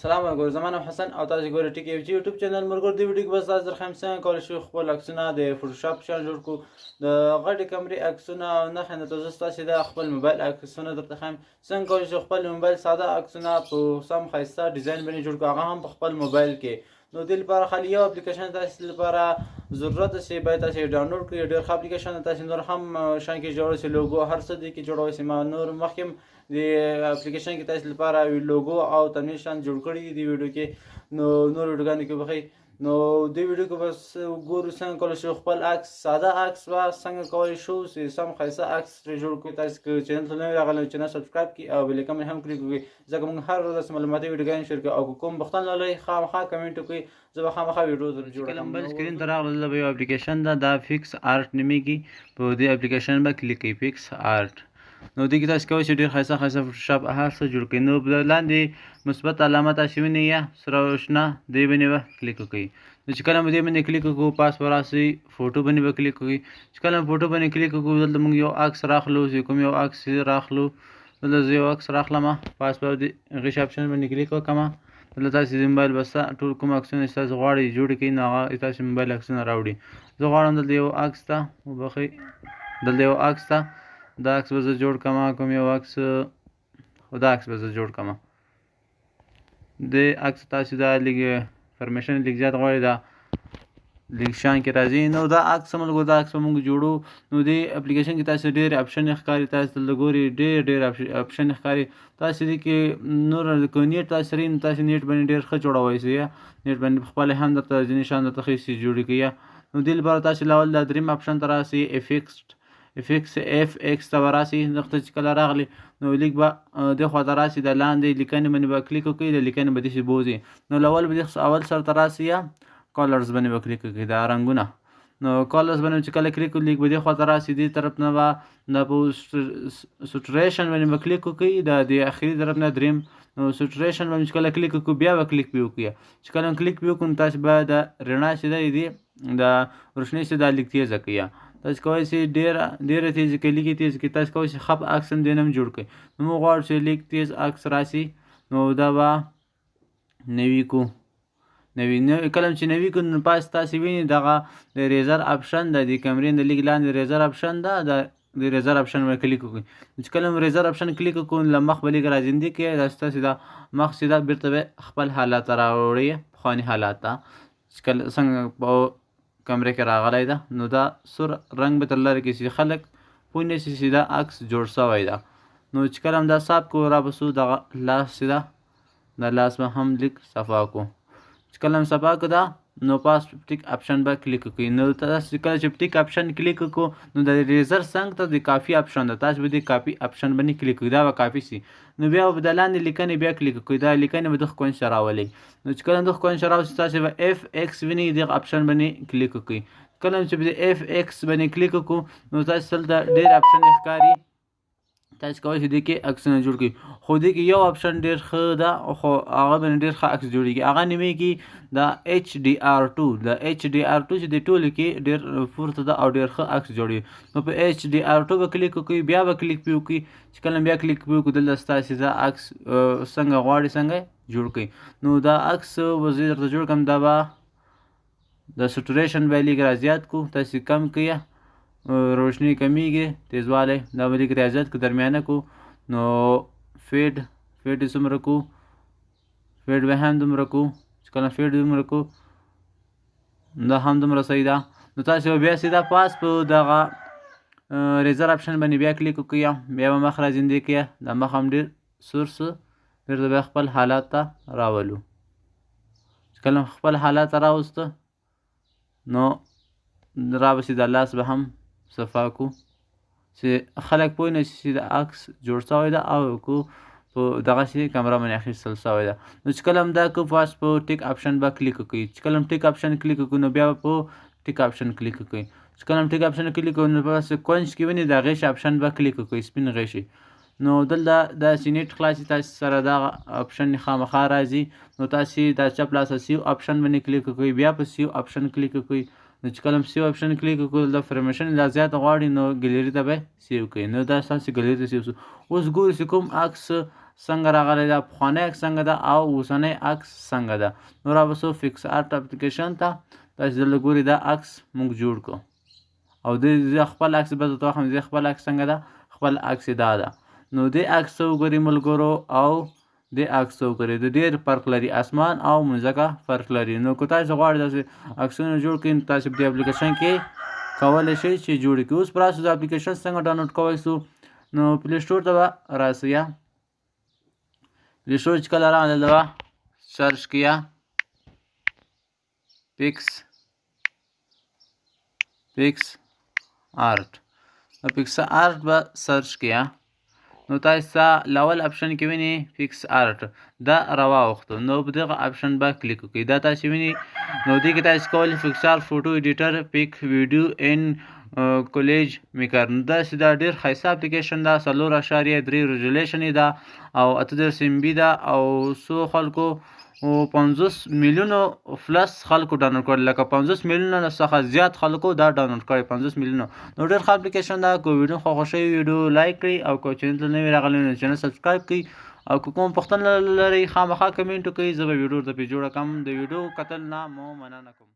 سلام علیکم زما نام حسن او تاسو ګورئ ټیک یوټیوب چینل مرګور دی ویډیو کې بس تاسو درخم څنګه کولای شو خپل عکسونه د فوټوشاپ شان جوړ کو د غټي کمرې عکسونه او نه خنه تاسو د خپل موبایل عکسونه درته خم څنګه کولای شو خپل موبایل ساده عکسونه په سم خاصه ډیزاین باندې جوړ کو هغه هم په خپل موبایل کې نو د لپاره خالي یو اپلیکیشن تاسو لپاره ضرورت شي باید تاسو ډاونلوډ کړئ ډېر ښه اپلیکیشن تاسو نور هم شان کې جوړ شي لوګو هر څه دې کې جوړوي سي ما نور مخکې د اپلیکیشن کې تاسو لپاره لوګو او تمنیل شان جوړ کړی دی ویډیو کې نو نور ویډیوګانو کې بخي نو د ویډیو کې بس ګورو څنګه کولای شو خپل عکس ساده عکس وا څنګه کولای شو چې سم خاصه عکس جوړ کړئ تاسو کې چینل ته نوی راغلی چینل سبسکرایب کړئ او بیل آیکن هم کلیک کړئ ځکه موږ هر ورځ معلوماتي ویډیوګانې شیر کوو او کوم بختن لولئ خامخا کمنټ وکړئ زه به خامخا ویډیو در جوړ کړم بل سکرین ته راغله به یو اپلیکیشن ده دا فکس آرټ نومیږي په دې اپلیکیشن به کلیک کړئ فکس آرټ نو دې کې تاسو کولی شئ ډېر ښایسته ښایسته فوټوشاپ هر څه جوړ کړئ نو لاندې مثبت علامه تاسو وینئ یا سره شنه دې باندې به کلیک وکړئ نو چې کله مو دې باندې کلیک وکړو پاس به راسئ فوټو باندې به کلیک وکړئ چې کله فوټو باندې کلیک وکړو دلته موږ یو عکس راخلو چې کوم یو عکس راخلو دلته زه یو عکس راخلم پاس به د غش اپشن باندې کلیک وکړم دلته تاسو د موبایل بس ټول کوم عکسونه چې تاسو غواړئ جوړ کړئ نو هغه تاسو موبایل عکسونه راوړي زه غواړم دلته یو عکس ته وبخئ دلته یو عکس ته دا عکس به زه جوړ کړم کوم یو عکس خو دا عکس به زه جوړ کړم د عکس تاسو دا لږ فرمیشن لږ زیات غواړئ دا لږ شان کې راځي نو دا عکس ملګرو دا عکس به موږ جوړو نو دې اپلیکیشن کې تاسو ډېر اپشن ښکاري تاسو دلته ګورئ ډېر اپشن ښکاري تاسو دې کې نور که نیټ تاسو سره نو تاسو نیټ باندې ډېر ښه جوړولی شئ نیټ باندې خپل هم درته ځینې شیان درته ښه شي جوړ کړي نو دې لپاره تاسو لاول دا دریم اپشن ته راسئ اف ایکس ته به راسئ دغه چې کله راغلی نو لیک به دې خوا ته راسئ د لاندې لیکنې باندې به کلیک وکړئ د لیکنې به داسې بوځي نو اول به اول سر ته راسئ یا کلرز باندې به کلیک وکړئ دا رنګونه نو کلرز باندې چې کله کلیک وکړئ لیک به دې خوا ته راسئ دې طرف نه به دا په سټوریشن باندې به کلیک وکړئ د دې اخري طرف نه دریم نو سټوریشن باندې چې کله کلیک وکړو بیا به کلیک وکړئ چې کله کلیک وکړو نو تاسو به د رڼا چې دی د روشنۍ چې دا لیک تیزه کړئ تاسو کولی شئ ډېره تیزه کړئ لیکې تیز کړئ تاسو کولی شئ خپ عکس هم دې نه هم جوړ کړئ نو موږ غواړو چې لیک تیز عکس راسي نو دا به نوي کو کله چې نوي کو نو پاس تاسو وینئ دغه د ریزر اپشن د دې کمرې د لیک لاندې ریزر اپشن ده د ریزر اپشن باندې کلیک وکړئ چې کله ریزر اپشن کلیک وکړو له مخ به لیک راځندې کې تاسو دا مخ سیده بیرته به خپل حالات ته راوړئ پخواني حالات ته چې کله څنګه په کمرې کې راغلی ده نو دا سور رنګ به تر لرې کې چې خلک پوه نه شي چې دا عکس جوړ شوی ده نو چې کله هم دا صاف کړو را به سو دغه لاس سیده دا لاس به هم لیک صفا کړو چې کله هم صفا کړو دا نو پاس ټیک اپشن به کلیک وکړئ نو تاسو کله چې ټیک اپشن کلیک وکړو نو د ریزر څنګ ته د کافي اپشن ده تاسو به د کافي اپشن باندې کلیک وکړئ دا به کافي شي نو بیا به د لاندې لیکنې بیا کلیک وکړئ دا لیکنې به دغه کوینس راولئ نو چې کله دغه کوینس راوځي تاسو به اف ایکس وینئ دغه اپشن باندې کلیک وکړئ کله چې به اف ایکس باندې کلیک وکړو نو تاسو دلته ډېر اپشن ښکاري تاسو کولی شئ دې کې عکسونه جوړ کړئ خو دې کې یو اپشن ډېر ښه ده خو هغه باندې ډېر ښه عکس جوړېږي هغه نومیږي د HDR2 د HDR2 چې د ټولو کې ډېر پورته ده او ډېر ښه عکس جوړوي نو په HDR2 به کلیک وکړئ بیا به کلیک پې وکړئ چې کله بیا کلیک پې وکړو دلته ستاسې دا عکس څنګه غواړئ څنګه جوړ کړئ نو دا عکس به زه درته جوړ کړم دا به د سټوریشن به یې لږ رازیات کړو تاسې کم کړئ روشنی کمیږي تیزوالی دا به لیک ریاضت که درمیانه کو نو فیډ یې څومره کو فیډ به هم دومره کو چې کله فیډ دومره کو دا هم دومره صحیح ده نو تاسو بیا سیده پاس په دغه ریزر اپشن باندې بیا کلیک وکړئ بیا به مخ راځندې کړئ دا مخ هم ډېر سور څه بیرته بیا خپل حالات ته راولو چې کله خپل حالات ته راوسته نو را به سیده لاس به هم صفا کو چې خلک پوه نه شي چې د عکس جوړ شوی ده او کو په دغسې کمره باندې اخیستل شوی ده نو چې کله هم دا کو پاس په ټیک اپشن به کلیک وکړئ چې کله هم ټیک اپشن کلیک وکړو نو بیا به په ټیک اپشن کلیک وکړئ چې کله هم ټیک اپشن کلیک وکړو نو پاس کوینس کې وینئ د غیش اپشن به کلیک وکړئ سپین غیشي نو دلته داسې نیټ خلاصي تاسو سره دغه اپشن خامخا راځي نو تاسې دا چپ لاسه سیو اپشن باندې کلیک وکړئ بیا په سیو اپشن کلیک وکړئ نو چې کله هم سیو اپشن کلیک وکړو د فرمیشن لا زیات غواړي نو ګیلري ته به سیو کړئ نو دا ستاسې ګیلري ته سیو شو اوس ګورو چې کوم عکس څنګه راغلی ده، پخوانی عکس څنګه ده او اوسنی عکس څنګه ده. نو رابسو فکس آرټ اپلیکیشن ته. تاسې دلته ګورئ دا عکس موږ جوړ کړو او زه خپل عکس به درته واخلم. زه خپل عکس څنګه ده، خپل عکس یې دا ده. نو دې عکس ته وګورئ ملګرو او دې عکس ته وګورئ، د ډېر فرق لري، اسمان او مځکه فرق لري. نو که تاسې غواړئ داسې عکسونه جوړ کړئ نو تاسې په دې اپلیکیشن کې کولی شئ چې جوړ کړئ. اوس به راسو د اپلیکیشن څنګه ډاونلوډ کوی سو. نو پلی سټور ته به راسئ. یا پلی سټور چې کله راغلی دلته به سرچ کیا پکس آرټ. پکس آرټ به سرچ کیا نو تاسو لاول اپشن کې ویني فکس آرټ دا راواوښتو. نو په دغه اپشن به کلیک وکړئ. دا تاسو ویني نو دې کې تاسو کولی فکس آرټ فوټو ایډیټر پیک ویډیو ان کولیج میکر. نو داسې دا ډېر ښایسته اپلیکیشن ده، 4.3 ریزولیشن یې ده او 38 MB ده او څو خلکو 50 میلیونو پلس خلکو ډاونلوډ کړی، لکه 50 میلیونو څخه زیات خلکو دا ډاونلوډ کړی، 50 میلیونو. نو ډېر ښه اپلیکیشن ده. که ویډیو خو خوښوي ویډیو لایک کړئ او که چینل ته نوي راغلی نو چینل سبسکرایب کړئ او که کوم پوښتنه لرئ خامخا کمنټ وکړئ، زه به ویډیو درته پرې جوړه کړم. د ویډیو کتل نه مو مننه کوم.